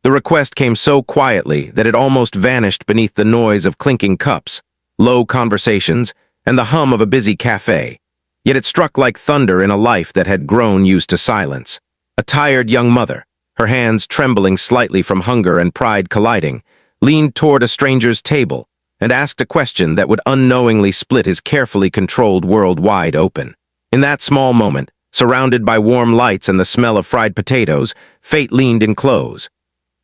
The request came so quietly that it almost vanished beneath the noise of clinking cups, low conversations, and the hum of a busy cafe. Yet it struck like thunder in a life that had grown used to silence. A tired young mother, her hands trembling slightly from hunger and pride colliding, leaned toward a stranger's table and asked a question that would unknowingly split his carefully controlled world wide open. In that small moment, surrounded by warm lights and the smell of fried potatoes, fate leaned in close.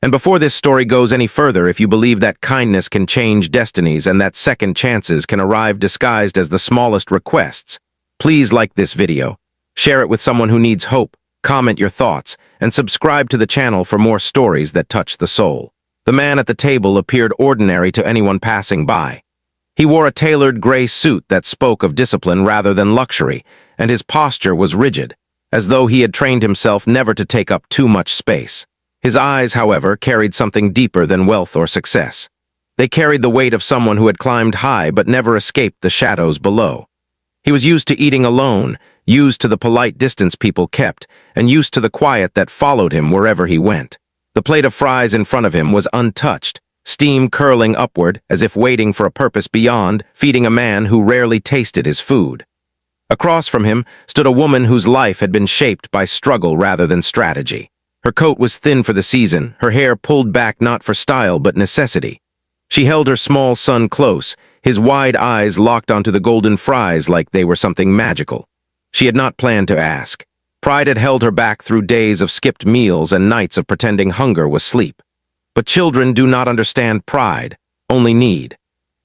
And before this story goes any further, if you believe that kindness can change destinies and that second chances can arrive disguised as the smallest requests, please like this video, share it with someone who needs hope, comment your thoughts, and subscribe to the channel for more stories that touch the soul. The man at the table appeared ordinary to anyone passing by. He wore a tailored gray suit that spoke of discipline rather than luxury, and his posture was rigid, as though he had trained himself never to take up too much space. His eyes, however, carried something deeper than wealth or success. They carried the weight of someone who had climbed high but never escaped the shadows below. He was used to eating alone, used to the polite distance people kept, and used to the quiet that followed him wherever he went. The plate of fries in front of him was untouched, steam curling upward as if waiting for a purpose beyond, feeding a man who rarely tasted his food. Across from him stood a woman whose life had been shaped by struggle rather than strategy. Her coat was thin for the season, her hair pulled back not for style but necessity. She held her small son close, his wide eyes locked onto the golden fries like they were something magical. She had not planned to ask. Pride had held her back through days of skipped meals and nights of pretending hunger was sleep. But children do not understand pride, only need.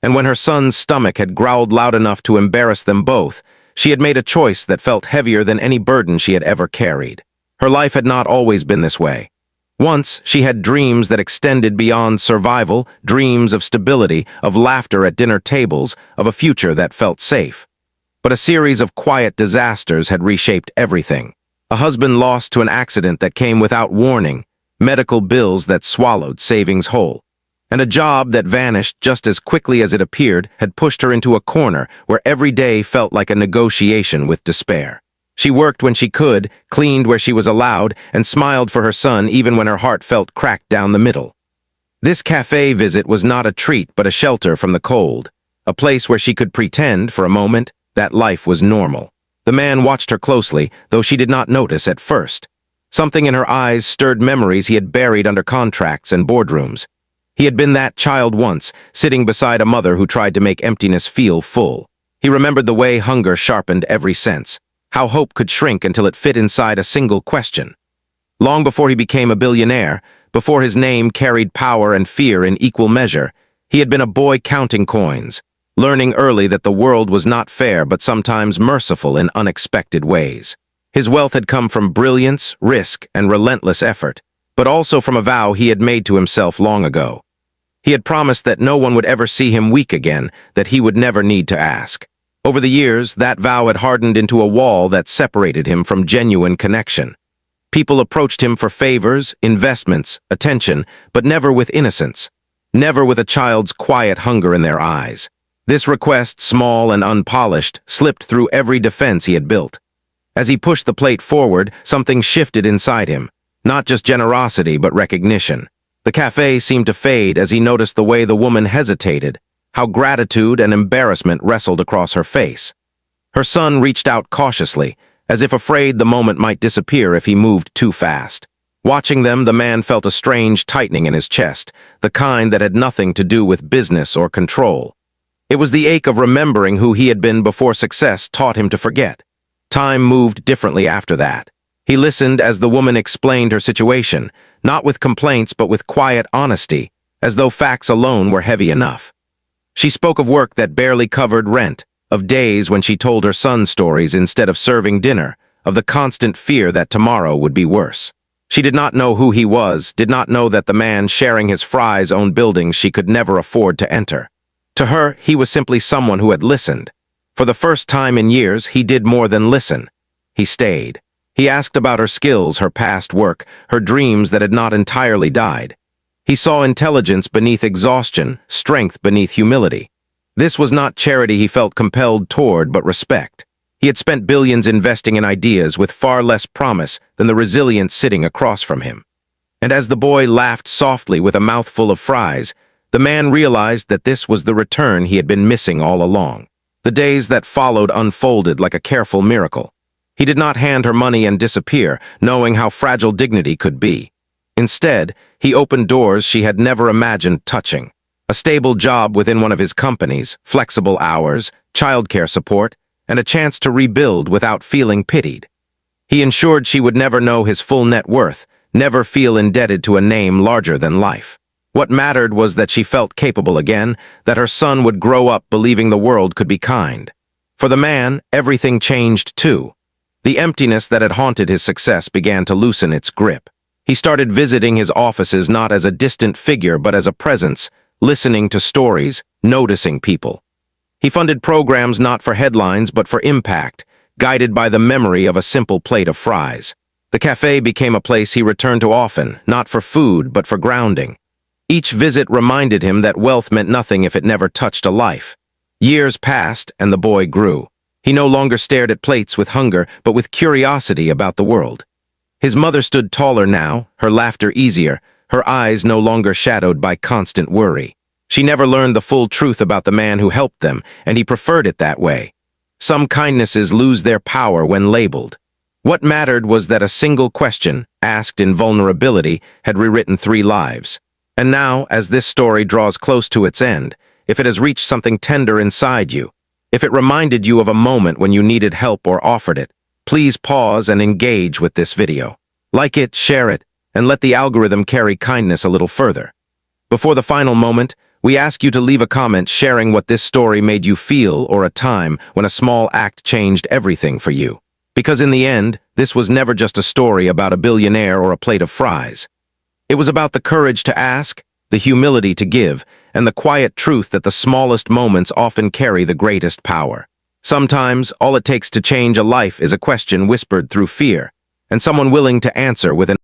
And when her son's stomach had growled loud enough to embarrass them both, she had made a choice that felt heavier than any burden she had ever carried. Her life had not always been this way. Once, she had dreams that extended beyond survival, dreams of stability, of laughter at dinner tables, of a future that felt safe. But a series of quiet disasters had reshaped everything. A husband lost to an accident that came without warning, medical bills that swallowed savings whole, and a job that vanished just as quickly as it appeared had pushed her into a corner where every day felt like a negotiation with despair. She worked when she could, cleaned where she was allowed, and smiled for her son even when her heart felt cracked down the middle. This cafe visit was not a treat but a shelter from the cold, a place where she could pretend, for a moment, that life was normal. The man watched her closely, though she did not notice at first. Something in her eyes stirred memories he had buried under contracts and boardrooms. He had been that child once, sitting beside a mother who tried to make emptiness feel full. He remembered the way hunger sharpened every sense, how hope could shrink until it fit inside a single question. Long before he became a billionaire, before his name carried power and fear in equal measure, he had been a boy counting coins, learning early that the world was not fair but sometimes merciful in unexpected ways. His wealth had come from brilliance, risk, and relentless effort, but also from a vow he had made to himself long ago. He had promised that no one would ever see him weak again, that he would never need to ask. Over the years, that vow had hardened into a wall that separated him from genuine connection. People approached him for favors, investments, attention, but never with innocence, never with a child's quiet hunger in their eyes. This request, small and unpolished, slipped through every defense he had built. As he pushed the plate forward, something shifted inside him, not just generosity but recognition. The cafe seemed to fade as he noticed the way the woman hesitated, how gratitude and embarrassment wrestled across her face. Her son reached out cautiously, as if afraid the moment might disappear if he moved too fast. Watching them, the man felt a strange tightening in his chest, the kind that had nothing to do with business or control. It was the ache of remembering who he had been before success taught him to forget. Time moved differently after that. He listened as the woman explained her situation, not with complaints but with quiet honesty, as though facts alone were heavy enough. She spoke of work that barely covered rent, of days when she told her son stories instead of serving dinner, of the constant fear that tomorrow would be worse. She did not know who he was, did not know that the man sharing his fries owned buildings she could never afford to enter. To her, he was simply someone who had listened. For the first time in years, he did more than listen. He stayed. He asked about her skills, her past work, her dreams that had not entirely died. He saw intelligence beneath exhaustion, strength beneath humility. This was not charity he felt compelled toward, but respect. He had spent billions investing in ideas with far less promise than the resilience sitting across from him. And as the boy laughed softly with a mouthful of fries, the man realized that this was the return he had been missing all along. The days that followed unfolded like a careful miracle. He did not hand her money and disappear, knowing how fragile dignity could be. Instead, he opened doors she had never imagined touching. A stable job within one of his companies, flexible hours, childcare support, and a chance to rebuild without feeling pitied. He ensured she would never know his full net worth, never feel indebted to a name larger than life. What mattered was that she felt capable again, that her son would grow up believing the world could be kind. For the man, everything changed too. The emptiness that had haunted his success began to loosen its grip. He started visiting his offices not as a distant figure but as a presence, listening to stories, noticing people. He funded programs not for headlines but for impact, guided by the memory of a simple plate of fries. The cafe became a place he returned to often, not for food but for grounding. Each visit reminded him that wealth meant nothing if it never touched a life. Years passed and the boy grew. He no longer stared at plates with hunger but with curiosity about the world. His mother stood taller now, her laughter easier, her eyes no longer shadowed by constant worry. She never learned the full truth about the man who helped them, and he preferred it that way. Some kindnesses lose their power when labeled. What mattered was that a single question, asked in vulnerability, had rewritten 3 lives. And now, as this story draws close to its end, if it has reached something tender inside you, if it reminded you of a moment when you needed help or offered it, please pause and engage with this video. Like it, share it, and let the algorithm carry kindness a little further. Before the final moment, we ask you to leave a comment sharing what this story made you feel or a time when a small act changed everything for you. Because in the end, this was never just a story about a billionaire or a plate of fries. It was about the courage to ask, the humility to give, and the quiet truth that the smallest moments often carry the greatest power. Sometimes, all it takes to change a life is a question whispered through fear, and someone willing to answer with an